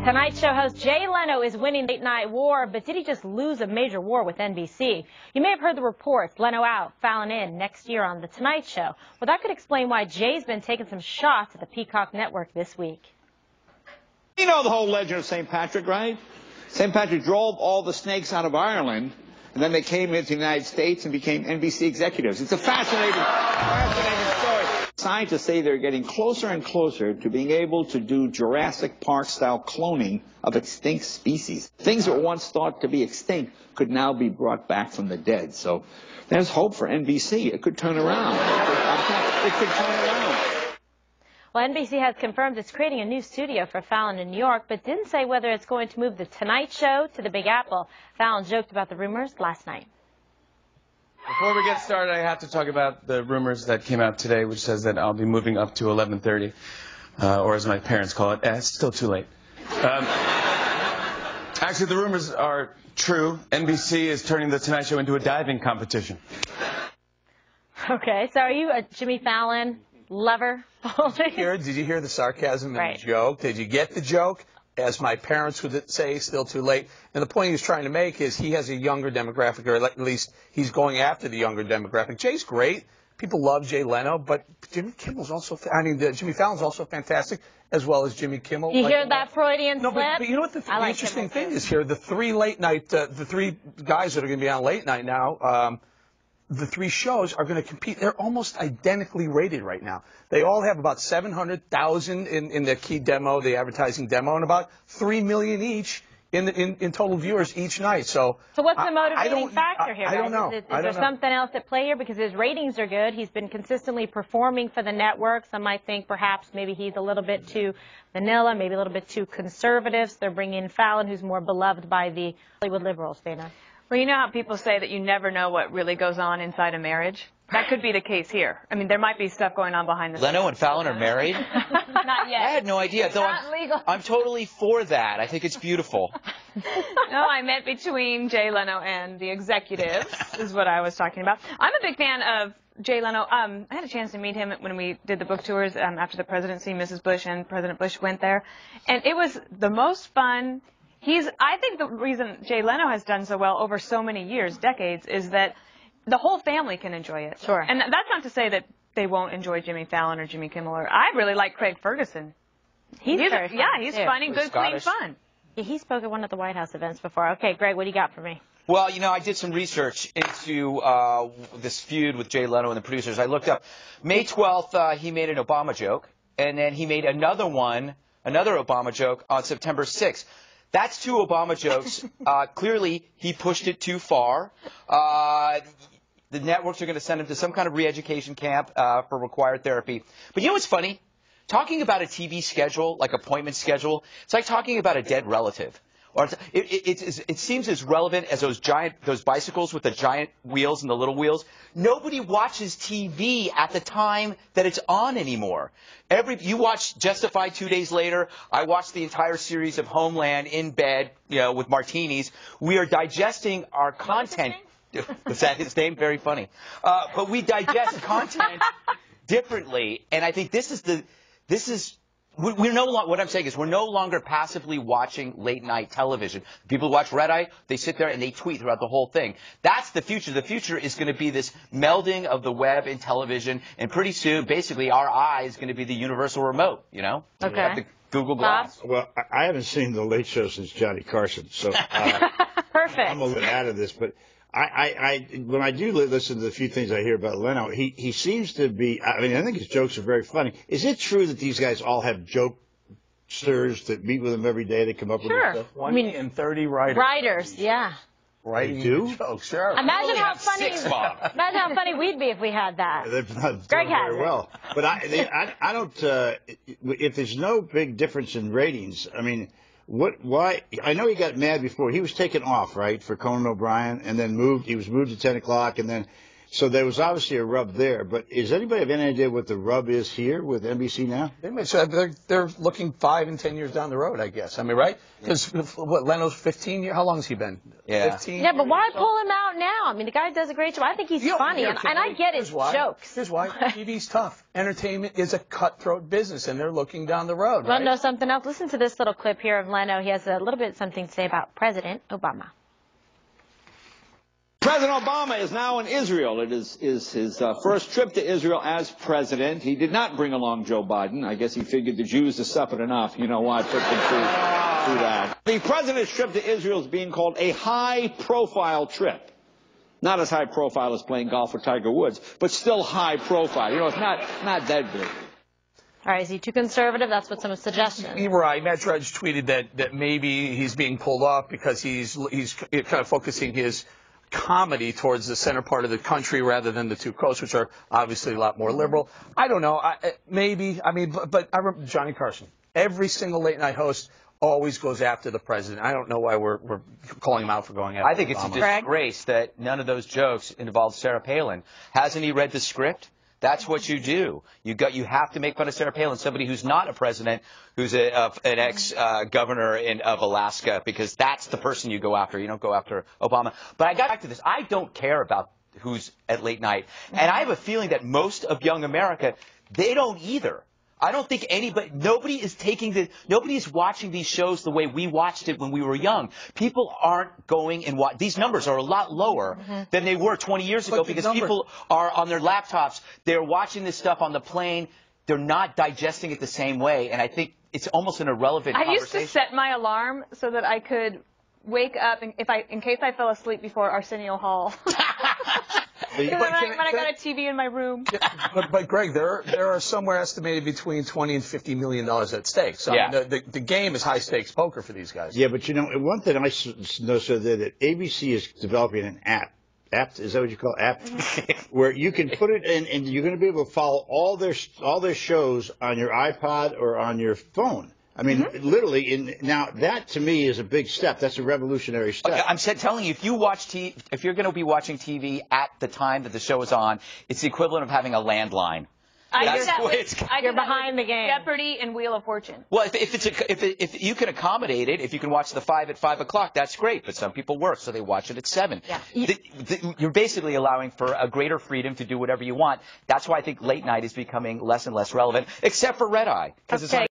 Tonight Show host Jay Leno is winning late night war, but did he just lose a major war with NBC? You may have heard the reports. Leno out, Fallon in next year on The Tonight Show. Well, that could explain why Jay's been taking some shots at the Peacock network this week. You know the whole legend of St. Patrick, right? St. Patrick drove all the snakes out of Ireland, and then they came into the United States and became NBC executives. It's a fascinating story. Scientists say they're getting closer and closer to being able to do Jurassic Park-style cloning of extinct species. Things that were once thought to be extinct could now be brought back from the dead. So there's hope for NBC. It could turn around. It could turn around. Well, NBC has confirmed it's creating a new studio for Fallon in New York, but didn't say whether it's going to move The Tonight Show to the Big Apple. Fallon joked about the rumors last night. Before we get started, I have to talk about the rumors that came out today, which says that I'll be moving up to 11:30, or as my parents call it, it's still too late. Actually, the rumors are true. NBC is turning The Tonight Show into a diving competition. Okay, so are you a Jimmy Fallon lover? Did you hear the sarcasm in the joke? Did you get the joke? As my parents would say, still too late. And the point he was trying to make is he has a younger demographic, or at least he's going after the younger demographic. Jay's great. People love Jay Leno, but Jimmy Kimmel's also, Jimmy Fallon's also fantastic, as well as Jimmy Kimmel. You hear that Freudian slip? But you know what the interesting thing is here? The three guys that are going to be on late night now, the three shows are going to compete. They're almost identically rated right now. They all have about 700,000 in the key demo, the advertising demo, and about 3 million each in total viewers each night. So what's the motivating factor here, guys? I don't know. Is there something else at play here? Because his ratings are good. He's been consistently performing for the network. Some might think perhaps maybe he's a little bit too vanilla, maybe a little bit too conservative. So they're bringing in Fallon, who's more beloved by the Hollywood liberals, Dana. Well, you know how people say that you never know what really goes on inside a marriage? That could be the case here. I mean, there might be stuff going on behind the scenes. Leno and Fallon are married? Not yet. I had no idea. Though I'm totally for that. I think it's beautiful. No, I meant between Jay Leno and the executives is what I was talking about. I'm a big fan of Jay Leno. I had a chance to meet him when we did the book tours after the presidency. Mrs. Bush and President Bush went there. And it was the most fun. I think the reason Jay Leno has done so well over so many years, decades, is that the whole family can enjoy it. Sure. And that's not to say that they won't enjoy Jimmy Fallon or Jimmy Kimmel. I really like Craig Ferguson. He's very funny, he's funny, good, clean fun. Yeah, he spoke at one of the White House events before. Okay, Greg, what do you got for me? Well, you know, I did some research into this feud with Jay Leno and the producers. I looked up May 12th, he made an Obama joke, and then he made another Obama joke on September 6th. That's two Obama jokes. Clearly, he pushed it too far. The networks are going to send him to some kind of re-education camp for required therapy. But you know what's funny? Talking about a TV schedule, like appointment schedule, it's like talking about a dead relative. Or it seems as relevant as those bicycles with the giant wheels and the little wheels. Nobody watches TV at the time that it's on anymore. You watch Justified 2 days later. I watched the entire series of Homeland in bed, with martinis. We are digesting our content. Was that his name? Very funny. But we digest content differently, and I think what I'm saying is we're no longer passively watching late night television. People who watch Red Eye, they sit there and they tweet throughout the whole thing. That's the future. The future is going to be this melding of the web and television, and pretty soon, basically, our eye is going to be the universal remote, Okay. The Google Glass. Well, I haven't seen The Late Show since Johnny Carson, so Perfect. I'm a little out of this, but when I do listen to the few things I hear about Leno, he seems to be, I think his jokes are very funny. Is it true that these guys all have jokesters that meet with him every day that come up with stuff? 20 and 30 writers. Writers, yeah. Writing jokes, sure. Imagine how funny we'd be if we had that. Greg has very well. But I don't, if there's no big difference in ratings, why? I know he got mad before. He was taken off, right, for Conan O'Brien, and then he was moved to 10 o'clock, and then So there was obviously a rub there. But is anybody have any idea what the rub is here with NBC now? They're looking 5 and 10 years down the road, I guess. I mean, right? Because what, Leno's 15 years? How long has he been? Yeah. 15. Yeah, but why pull him out now? I mean, the guy does a great job. I think he's funny, and I get his jokes. Here's why. TV's tough. Entertainment is a cutthroat business, and they're looking down the road. Want to know something else? Listen to this little clip here of Leno. He has a little bit something to say about President Obama. President Obama is now in Israel. It is his first trip to Israel as president. He did not bring along Joe Biden. I guess he figured the Jews have suffered enough. You know why? Put them through that. The president's trip to Israel is being called a high-profile trip. Not as high-profile as playing golf with Tiger Woods, but still high-profile. You know, it's not that big. All right, is he too conservative? That's what some suggestions. You're right. Matt Drudge tweeted that maybe he's being pulled off because he's kind of focusing his comedy towards the center part of the country rather than the two coasts, which are obviously a lot more liberal. I don't know. Maybe. I mean, but I remember Johnny Carson. Every single late night host always goes after the president. I don't know why we're calling him out for going after I think Obama. It's a disgrace that none of those jokes involve Sarah Palin. Hasn't he read the script? That's what you do. You have to make fun of Sarah Palin, somebody who's not a president, who's an ex-governor of Alaska, because that's the person you go after. You don't go after Obama. But I got back to this. I don't care about who's at late night. And I have a feeling that most of young America, they don't either. I don't think nobody is watching these shows the way we watched it when we were young. People aren't going and watch. These numbers are a lot lower than they were 20 years ago because people are on their laptops. They're watching this stuff on the plane. They're not digesting it the same way. And I think it's almost an irrelevant conversation. I used to set my alarm so that I could wake up in case I fell asleep before Arsenio Hall. When I got a TV in my room. But Greg, there are somewhere estimated between $20 and $50 million at stake. So I mean, the game is high stakes poker for these guys. Yeah, but you know, one thing I noticed that ABC is developing an app. Is that what you call it? App? Where you can put it in, and you're going to be able to follow all their shows on your iPod or on your phone. I mean, literally, now that to me is a big step. That's a revolutionary step. Okay, I'm telling you, if you're going to be watching TV at the time that the show is on, it's the equivalent of having a landline. You're behind the game. Jeopardy and Wheel of Fortune. Well, if you can accommodate it, if you can watch the 5 at 5 o'clock, that's great. But some people work, so they watch it at 7. Yeah. You're basically allowing for a greater freedom to do whatever you want. That's why I think late night is becoming less and less relevant, except for Red Eye, because it's on